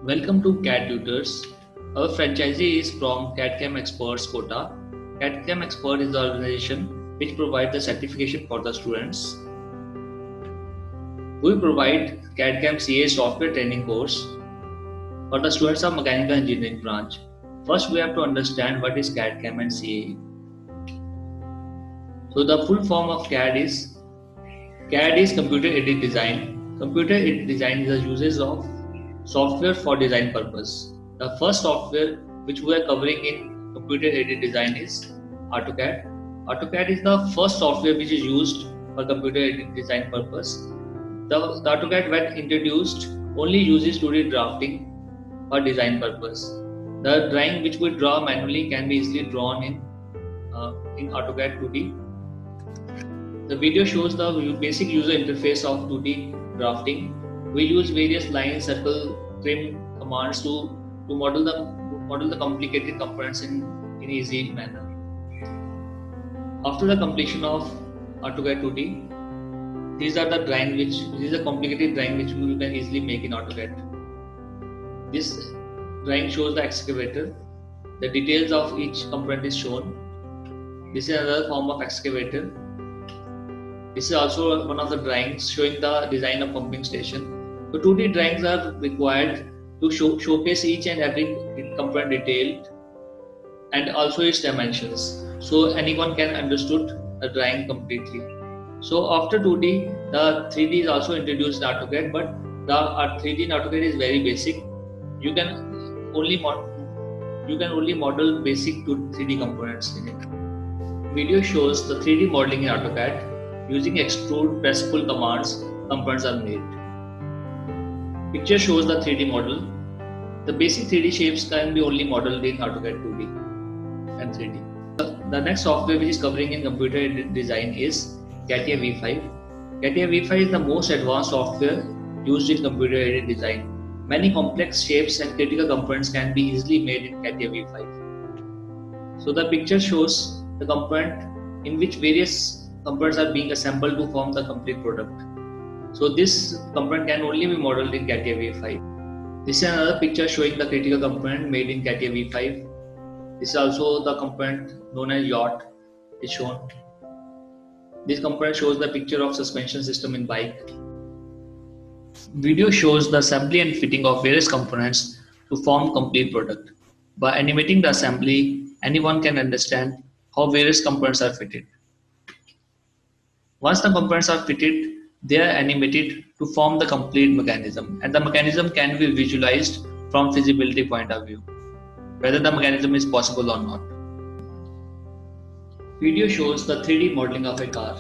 Welcome to CAD Tutors. Our franchisee is from CAD/CAM Experts Kota. CAD/CAM Expert is the organization which provides the certification for the students. We provide CAD/CAM CA software training course for the students of Mechanical Engineering branch. First, we have to understand what is CAD/CAM and CA. So, the full form of CAD is computer aided design. Computer aided design is the uses of software for design purpose. The first software which we are covering in computer aided design is AutoCAD. AutoCAD is the first software which is used for computer aided design purpose. The AutoCAD when introduced only uses 2D drafting for design purpose. The drawing which we draw manually can be easily drawn in AutoCAD 2D. The video shows the basic user interface of 2D drafting. We use various line, circle, trim commands to model the complicated components in easy manner. After the completion of AutoCAD 2D, these are the complicated drawing which you can easily make in AutoCAD. This drawing shows the excavator. The details of each component is shown. This is another form of excavator. This is also one of the drawings showing the design of pumping station. So 2D drawings are required to showcase each and every component detailed and also its dimensions. So anyone can understood the drawing completely. So after 2D, the 3D is also introduced in AutoCAD, but the 3D in AutoCAD is very basic. You can only model basic 3D components in it. Video shows the 3D modeling in AutoCAD. Using extrude, press, pull commands, components are made. Picture shows the 3D model. The basic 3D shapes can be only modeled in AutoCAD 2D and 3D. The next software which is covering in computer design is CATIA V5. CATIA V5 is the most advanced software used in computer aided design. Many complex shapes and critical components can be easily made in CATIA V5. So the picture shows the component in which various components are being assembled to form the complete product. So this component can only be modeled in CATIA V5. This is another picture showing the critical component made in CATIA V5. This is also the component known as yacht is shown. This component shows the picture of suspension system in bike. Video shows the assembly and fitting of various components to form complete product. By animating the assembly, anyone can understand how various components are fitted. Once the components are fitted, they are animated to form the complete mechanism, and the mechanism can be visualized from feasibility point of view, whether the mechanism is possible or not. Video shows the 3D modeling of a car.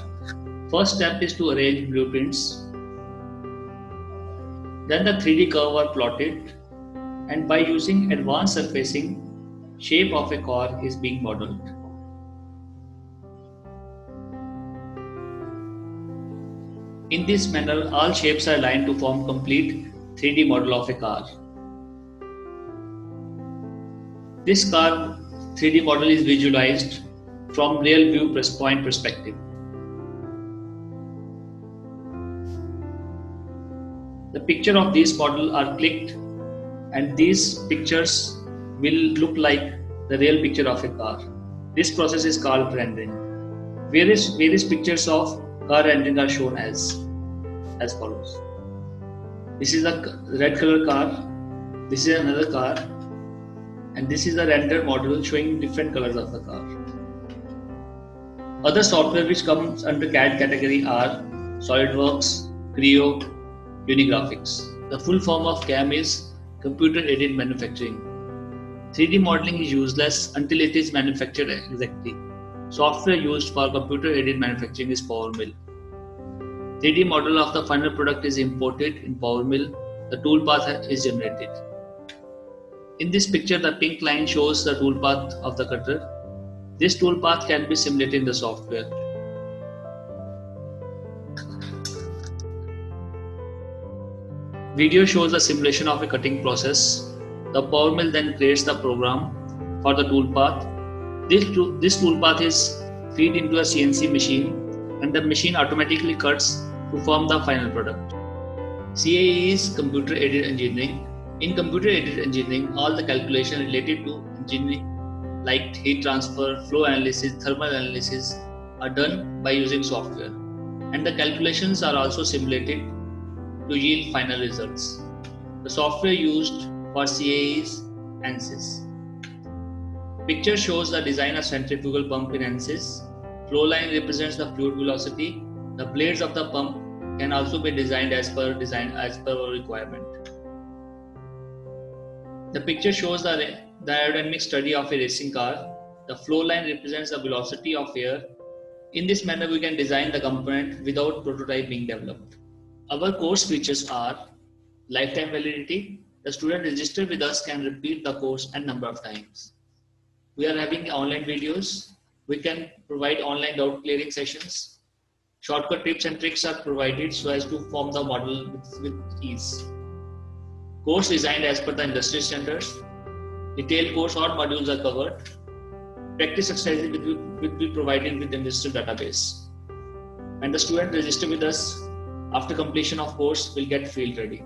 First step is to arrange blueprints. Then the 3D curve are plotted, and by using advanced surfacing, shape of a car is being modeled. In this manner, all shapes are aligned to form complete 3D model of a car. This car 3D model is visualized from real view point perspective. The picture of this model are clicked, and these pictures will look like the real picture of a car. This process is called rendering. Various pictures of car rendering are shown as follows. This is a red color car, this is another car, and this is a rendered model showing different colors of the car. Other software which comes under CAD category are SolidWorks, Creo, Unigraphics. The full form of CAM is Computer Aided Manufacturing. 3D modeling is useless until it is manufactured exactly. Software used for computer aided manufacturing is PowerMill. 3D model of the final product is imported in PowerMill. The toolpath is generated. In this picture, the pink line shows the toolpath of the cutter. This toolpath can be simulated in the software. Video shows the simulation of a cutting process. The PowerMill then creates the program for the toolpath. This toolpath is fed into a CNC machine, and the machine automatically cuts to form the final product. CAE is Computer Aided Engineering. In computer-aided engineering, all the calculations related to engineering like heat transfer, flow analysis, thermal analysis are done by using software. And the calculations are also simulated to yield final results. The software used for CAE is ANSYS. Picture shows the design of centrifugal pump in ANSYS. Flow line represents the fluid velocity. The blades of the pump can also be designed as per our requirement. The picture shows the aerodynamic study of a racing car. The flow line represents the velocity of air. In this manner, we can design the component without prototype being developed. Our course features are lifetime validity. The student registered with us can repeat the course n number of times. We are having online videos. We can provide online doubt clearing sessions. Shortcut tips and tricks are provided so as to form the model with ease. Course designed as per the industry standards. Detailed course or modules are covered. Practice exercises will be provided with the industry database. And the student registered with us after completion of course will get field ready.